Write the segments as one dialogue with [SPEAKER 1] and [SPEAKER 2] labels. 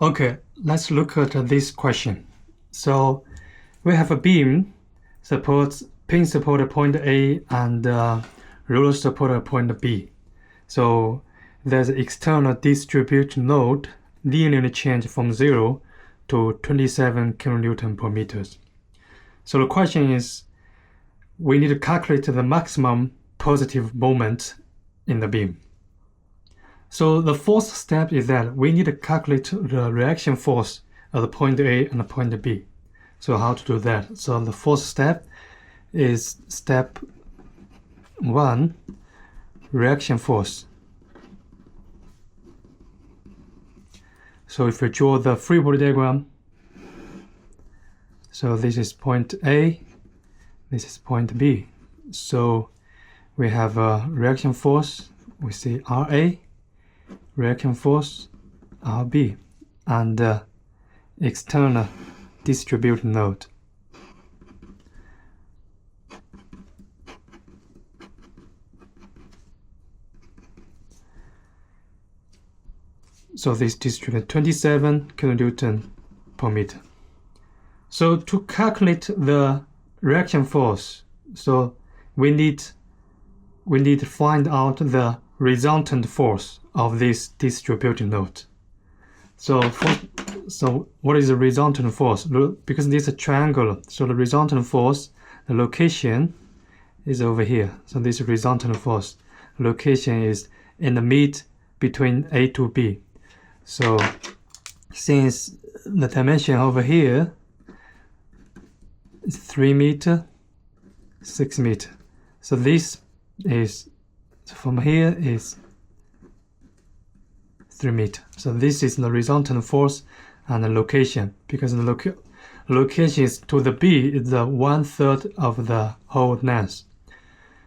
[SPEAKER 1] Okay, let's look at this question. So we have a beam supports pin support at point A and roller support at point B. So there's an external distributed load linearly change from 0 to 27 kN per meters. So the question is, we need to calculate the maximum positive moment in the beam. So the first step is that we need to calculate the reaction force at the point A and the point B. So how to do that? So the first step is step 1, reaction force. So if we draw the free body diagram, so this is point A, this is point B. So we have a reaction force, we see RA, reaction force RB, and external distributed load. So this distributed 27 kN per meter. So to calculate the reaction force, so we need to find out the resultant force of this distributed load. So what is the resultant force? Because this is a triangle, so the resultant force, the location is over here. So this resultant force location is in the mid between A to B. So since the dimension over here is 3 meter, 6 meter. So this is, from here is 3 meter. So this is the resultant force and the location, because the location is to the B is the 1/3 of the whole length.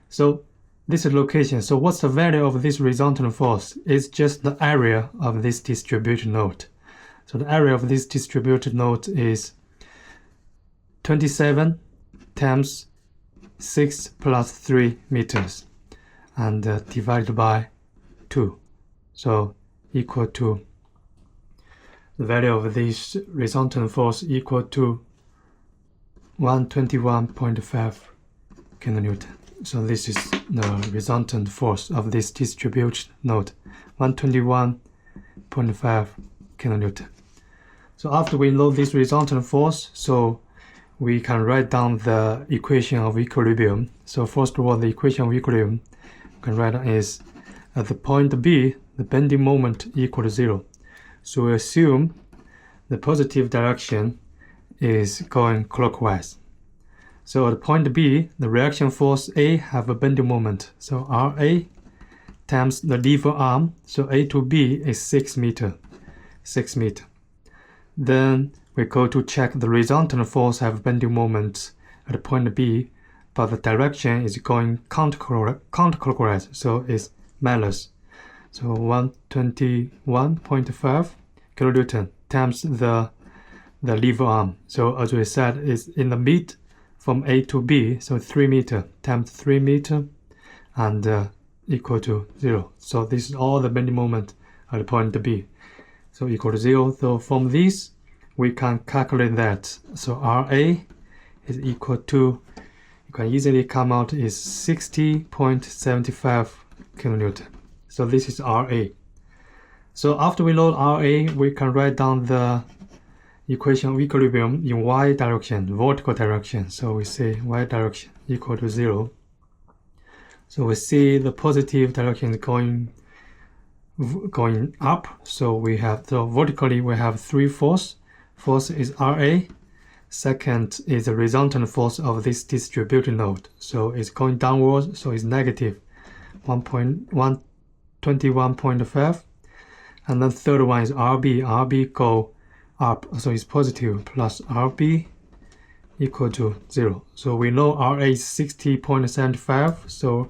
[SPEAKER 1] So this is location. So what's the value of this resultant force? It's just the area of this distributed load. So the area of this distributed load is 27 times 6 plus 3 meters, and divided by 2. So equal to the value of this resultant force equal to 121.5 kN. So this is the resultant force of this distributed load, 121.5 kN. So after we know this resultant force, so we can write down the equation of equilibrium. So first of all, the equation of equilibrium we can write down is at the point B, the bending moment equal to 0. So we assume the positive direction is going clockwise. So at point B, the reaction force A have a bending moment. So RA times the lever arm. So A to B is 6 meter. 6 meter. Then we go to check the resultant force have bending moment at point B, but the direction is going counterclockwise. So it's minus. So 121.5 kilonewton times the lever arm. So as we said, it's in the mid from A to B, so 3 meter times 3 meter, and equal to 0. So this is all the bending moment at point B. So equal to 0. So from this, we can calculate that. So RA is equal to, you can easily come out is 60.75 kilonewton. So this is RA. So after we load RA, we can write down the equation of equilibrium in y direction, vertical direction. So we say y direction equal to 0. So we see the positive direction is going up. So we have, so vertically we have 3 force. First is RA. Second is the resultant force of this distributed load. So it's going downwards, so it's negative 121.5. And then third one is RB. RB go up, so it's positive, plus RB equal to 0. So we know RA is 60.75, so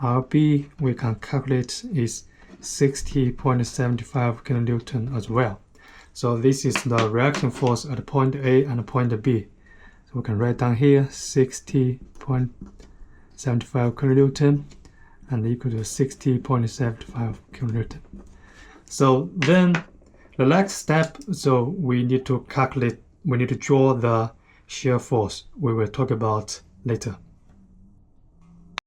[SPEAKER 1] RB we can calculate is 60.75 kilonewton as well. So this is the reaction force at point A and point B. So we can write down here 60.75 kilonewton and equal to 60.75 kilonewton. So then The next step, so we need to draw the shear force we will talk about later.